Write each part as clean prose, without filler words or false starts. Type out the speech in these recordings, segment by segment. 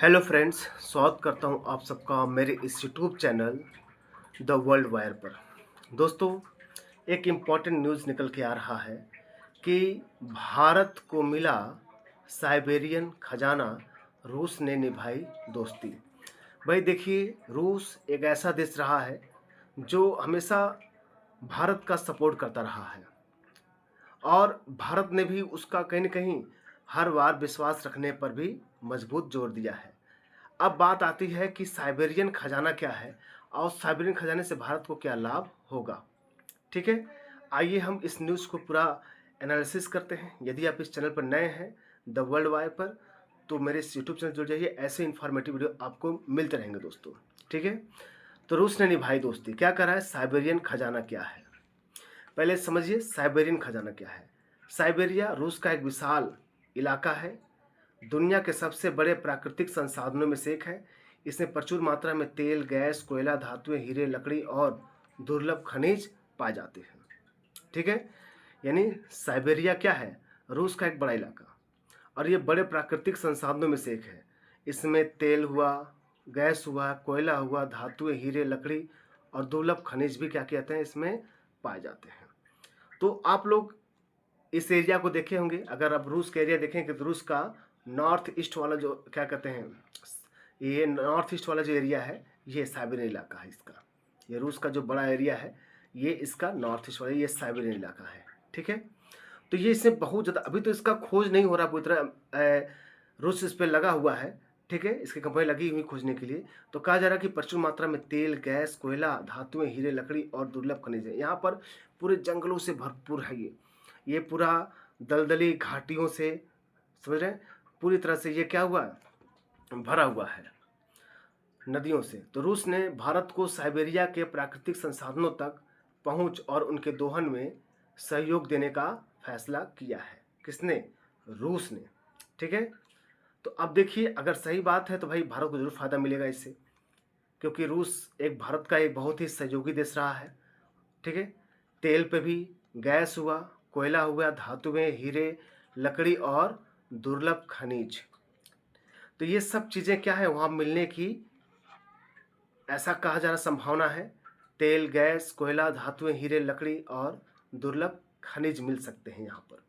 Hello friends, स्वागत करता हूं आप सबका मेरे इस YouTube channel the world wire पर। दोस्तों, एक इम्पॉर्टेंट न्यूज़ निकल के आ रहा है कि भारत को मिला साइबेरियन खजाना, रूस ने निभाई दोस्ती। भाई देखिए, रूस एक ऐसा देश रहा है जो हमेशा भारत का सपोर्ट करता रहा है और भारत ने भी उसका कहीं न कहीं हर बार विश्वास रखने पर भी मजबूत जोर दिया है। अब बात आती है कि साइबेरियन खजाना क्या है और साइबेरियन खजाने से भारत को क्या लाभ होगा। ठीक है, आइए हम इस न्यूज़ को पूरा एनालिसिस करते हैं। यदि आप इस चैनल पर नए हैं द वर्ल्ड वायर पर, तो मेरे इस यूट्यूब चैनल जुड़ जाइए। ऐसे इन्फॉर्मेटिव वीडियो आपको मिलते रहेंगे दोस्तों। ठीक है, तो रूस ने निभाई दोस्ती, क्या करा है? साइबेरियन खजाना क्या है, पहले समझिए। साइबेरियन खजाना क्या है? साइबेरिया रूस का एक विशाल इलाका है, दुनिया के सबसे बड़े प्राकृतिक संसाधनों में से एक है। इसमें प्रचुर मात्रा में तेल, गैस, कोयला, धातुएं, हीरे, लकड़ी और दुर्लभ खनिज पाए जाते हैं। ठीक है, यानी साइबेरिया क्या है? रूस का एक बड़ा इलाका, और ये बड़े प्राकृतिक संसाधनों में से एक है। इसमें तेल हुआ, गैस हुआ, कोयला हुआ, धातुएं, हीरे, लकड़ी और दुर्लभ खनिज भी क्या कहते हैं इसमें पाए जाते हैं। तो आप लोग इस एरिया को देखे होंगे। अगर आप रूस का एरिया देखेंगे तो रूस का नॉर्थ ईस्ट वाला जो क्या कहते हैं, ये नॉर्थ ईस्ट वाला जो एरिया है, ये साइबेरियन इलाका है इसका। ये रूस का जो बड़ा एरिया है, ये इसका नॉर्थ ईस्ट वाला, ये साइबेरियन इलाका है। ठीक है, तो ये इससे बहुत ज़्यादा, अभी तो इसका खोज नहीं हो रहा पूरी तरह, रूस इस पर लगा हुआ है। ठीक है, इसकी कंपनी लगी हुई खोजने के लिए। तो कहा जा रहा है कि प्रचुर मात्रा में तेल, गैस, कोयला, धातुएं, हीरे, लकड़ी और दुर्लभ खनिज है। यहाँ पर पूरे जंगलों से भरपूर है ये पूरा दलदली घाटियों से, समझ रहे हैं, पूरी तरह से ये क्या हुआ, भरा हुआ है नदियों से। तो रूस ने भारत को साइबेरिया के प्राकृतिक संसाधनों तक पहुंच और उनके दोहन में सहयोग देने का फैसला किया है। किसने? रूस ने। ठीक है, तो अब देखिए, अगर सही बात है तो भाई भारत को जरूर फायदा मिलेगा इससे, क्योंकि रूस एक भारत का एक बहुत ही सहयोगी देश रहा है। ठीक है, तेल पे भी, गैस हुआ, कोयला हुआ, धातुएं, हीरे, लकड़ी और दुर्लभ खनिज, तो ये सब चीज़ें क्या है वहाँ मिलने की, ऐसा कहा जा रहा संभावना है। तेल, गैस, कोयला, धातुएं, हीरे, लकड़ी और दुर्लभ खनिज मिल सकते हैं यहाँ पर।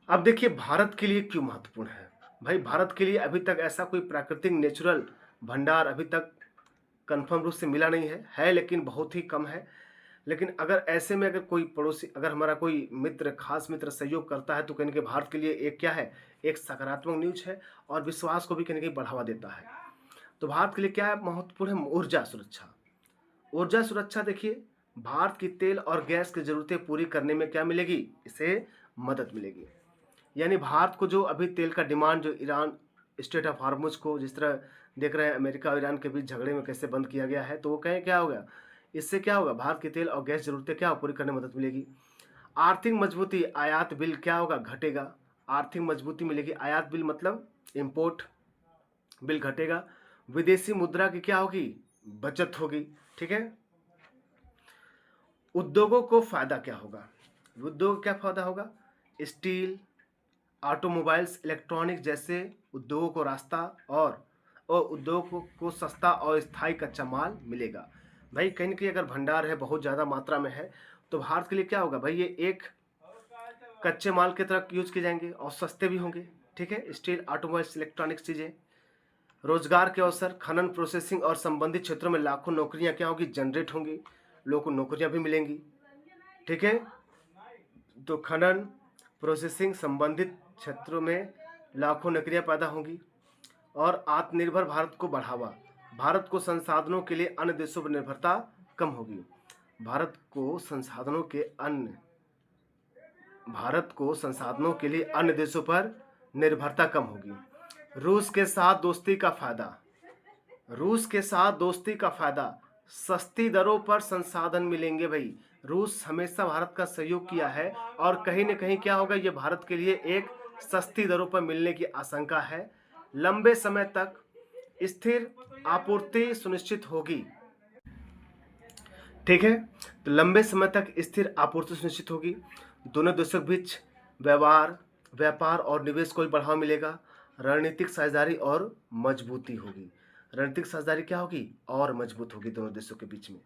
अब देखिए, भारत के लिए क्यों महत्वपूर्ण है। भाई भारत के लिए अभी तक ऐसा कोई प्राकृतिक नेचुरल भंडार अभी तक कन्फर्म रूप से मिला नहीं है लेकिन बहुत ही कम है। लेकिन अगर ऐसे में अगर कोई पड़ोसी, अगर हमारा कोई मित्र, खास मित्र सहयोग करता है तो कहीं ना कहीं भारत के लिए एक क्या है, एक सकारात्मक न्यूज है और विश्वास को भी कहीं ना कहीं बढ़ावा देता है। तो भारत के लिए क्या है महत्वपूर्ण है? ऊर्जा सुरक्षा। ऊर्जा सुरक्षा देखिए, भारत की तेल और गैस की जरूरतें पूरी करने में क्या मिलेगी, इसे मदद मिलेगी। यानी भारत को जो अभी तेल का डिमांड, जो ईरान स्टेट ऑफ हार्मुज को जिस तरह देख रहे हैं, अमेरिका और ईरान के बीच झगड़े में कैसे बंद किया गया है, तो वो कहें क्या होगा, इससे क्या होगा, भारत की तेल और गैस जरूरतें क्या पूरी करने में मदद मिलेगी। आर्थिक मजबूती, आयात बिल क्या होगा, घटेगा। आर्थिक मजबूती मिलेगी, आयात बिल मतलब इम्पोर्ट बिल घटेगा। विदेशी मुद्रा की क्या होगी, बचत होगी। ठीक है, उद्योगों को फायदा क्या होगा, उद्योग क्या फायदा होगा, स्टील, ऑटोमोबाइल्स, इलेक्ट्रॉनिक जैसे उद्योगों को रास्ता और उद्योगों को सस्ता और स्थायी कच्चा माल मिलेगा। भाई कहीं ना कहीं अगर भंडार है, बहुत ज़्यादा मात्रा में है, तो भारत के लिए क्या होगा भाई, ये एक कच्चे माल की तरह यूज किए जाएंगे और सस्ते भी होंगे। ठीक है, स्टील, ऑटोमोबाइल्स, इलेक्ट्रॉनिक्स चीज़ें। रोजगार के अवसर, खनन, प्रोसेसिंग और संबंधित क्षेत्रों में लाखों नौकरियां क्या होगी, जनरेट होंगी, लोगों को नौकरियां भी मिलेंगी। ठीक है, तो खनन, प्रोसेसिंग संबंधित क्षेत्रों में लाखों नौकरियां पैदा होंगी और आत्मनिर्भर भारत को बढ़ावा। भारत को संसाधनों के लिए अन्य देशों पर निर्भरता कम होगी। भारत को संसाधनों के अन्य भारत को संसाधनों के लिए अन्य देशों पर निर्भरता कम होगी। रूस के साथ दोस्ती का फायदा, रूस के साथ दोस्ती का फायदा, सस्ती दरों पर संसाधन मिलेंगे। भाई रूस हमेशा भारत का सहयोग किया है और कहीं न कहीं क्या होगा, ये भारत के लिए एक सस्ती दरों पर मिलने की आशंका है। लंबे समय तक स्थिर आपूर्ति सुनिश्चित होगी। ठीक है, तो लंबे समय तक स्थिर आपूर्ति सुनिश्चित होगी। दोनों देशों के बीच व्यापार और निवेश को भी बढ़ावा मिलेगा। रणनीतिक साझेदारी और मजबूती होगी। रणनीतिक साझेदारी क्या होगी? और मजबूत होगी दोनों देशों के बीच में।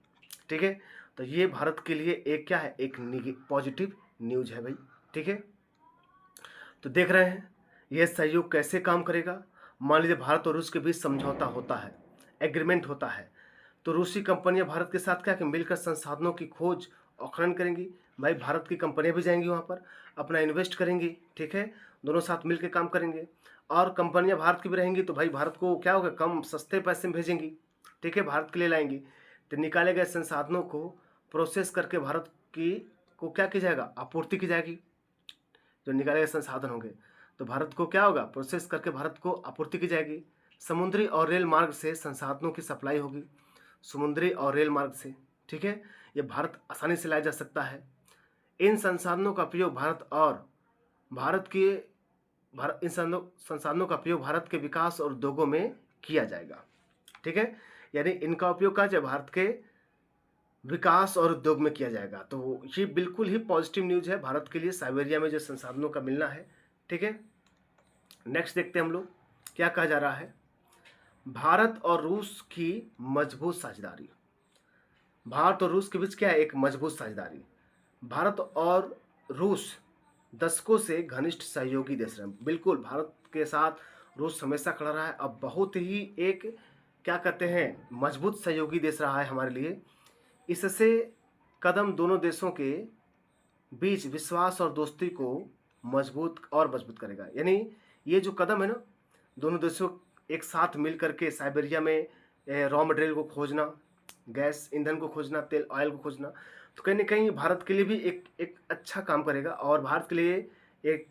ठीक है? तो ये भारत के लिए एक क्या है? एक पॉजिटिव न्यूज़ है भाई। ठीक है? तो देख रहे हैं यह सहयोग कैसे काम करेगा। मान लीजिए भारत और रूस के बीच समझौता होता है, एग्रीमेंट होता है, तो रूसी कंपनियां भारत के साथ क्या कि मिलकर संसाधनों की खोज और खनन करेंगी। भाई भारत की कंपनियां भी जाएंगी वहां पर, अपना इन्वेस्ट करेंगी। ठीक है? दोनों साथ मिलकर काम करेंगे और कंपनियां भारत की भी रहेंगी तो भाई भारत को क्या होगा? कम सस्ते पैसे में भेजेंगी। ठीक है? भारत के लिए लाएंगी तो निकाले गए संसाधनों को प्रोसेस करके भारत की को क्या की जाएगा? आपूर्ति की जाएगी। जो निकाले गए संसाधन होंगे तो भारत को क्या होगा? प्रोसेस करके भारत को आपूर्ति की जाएगी। समुद्री और रेल मार्ग से संसाधनों की सप्लाई होगी, समुद्री और रेल मार्ग से। ठीक है? ये भारत आसानी से लाया जा सकता है। इन संसाधनों का उपयोग भारत इन संसाधनों का उपयोग भारत के विकास और उद्योगों में किया जाएगा। ठीक है? यानी इनका उपयोग क्या है? भारत के विकास और उद्योग में किया जाएगा। तो ये बिल्कुल ही पॉजिटिव न्यूज़ है भारत के लिए, साइबेरिया में जो संसाधनों का मिलना है। ठीक है? नेक्स्ट देखते हैं हम लोग क्या कहा जा रहा है। भारत और रूस की मजबूत साझेदारी। भारत और रूस के बीच क्या है? एक मजबूत साझेदारी। भारत और रूस दशकों से घनिष्ठ सहयोगी देश रहे। बिल्कुल भारत के साथ रूस हमेशा खड़ा रहा है। अब बहुत ही एक क्या कहते हैं? मजबूत सहयोगी देश रहा है हमारे लिए। इससे कदम दोनों देशों के बीच विश्वास और दोस्ती को मजबूत करेगा। यानी ये जो कदम है ना, दोनों देशों एक साथ मिल करके साइबेरिया में रॉ मटेरियल को खोजना, गैस ईंधन को खोजना, तेल ऑयल को खोजना, तो कहीं ना कहीं भारत के लिए भी एक अच्छा काम करेगा और भारत के लिए एक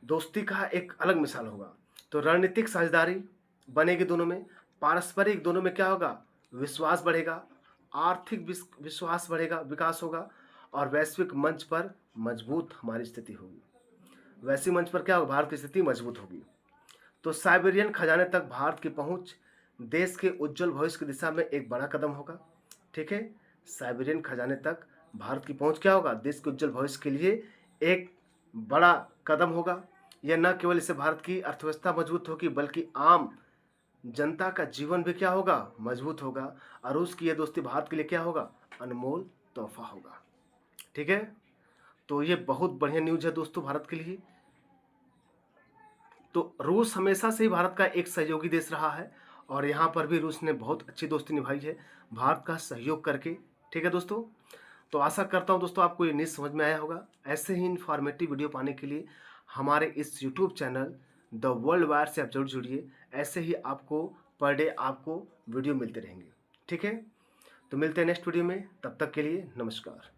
दोस्ती का एक अलग मिसाल होगा। तो रणनीतिक साझेदारी बनेगी दोनों में, पारस्परिक दोनों में क्या होगा? विश्वास बढ़ेगा, आर्थिक विश्वास बढ़ेगा, विकास होगा और वैश्विक मंच पर मजबूत हमारी स्थिति होगी। वैश्विक मंच पर क्या होगा? भारत की स्थिति मजबूत होगी। तो साइबेरियन खजाने तक भारत की पहुंच देश के उज्जवल भविष्य की दिशा में एक बड़ा कदम होगा। ठीक है? साइबेरियन खजाने तक भारत की पहुंच क्या होगा? देश के उज्जवल भविष्य के लिए एक बड़ा कदम होगा। यह न केवल इससे भारत की अर्थव्यवस्था मजबूत होगी बल्कि आम जनता का जीवन भी क्या होगा? मजबूत होगा और रूस की यह दोस्ती भारत के लिए क्या होगा? अनमोल तोहफा होगा। ठीक है? तो ये बहुत बढ़िया न्यूज़ है दोस्तों भारत के लिए। तो रूस हमेशा से ही भारत का एक सहयोगी देश रहा है और यहाँ पर भी रूस ने बहुत अच्छी दोस्ती निभाई है भारत का सहयोग करके। ठीक है दोस्तों? तो आशा करता हूँ दोस्तों आपको ये न्यूज़ समझ में आया होगा। ऐसे ही इन्फॉर्मेटिव वीडियो पाने के लिए हमारे इस YouTube channel the world wire से आप जरूर जुड़िए। ऐसे ही आपको पर डे आपको वीडियो मिलते रहेंगे। ठीक है? तो मिलते हैं नेक्स्ट वीडियो में, तब तक के लिए नमस्कार।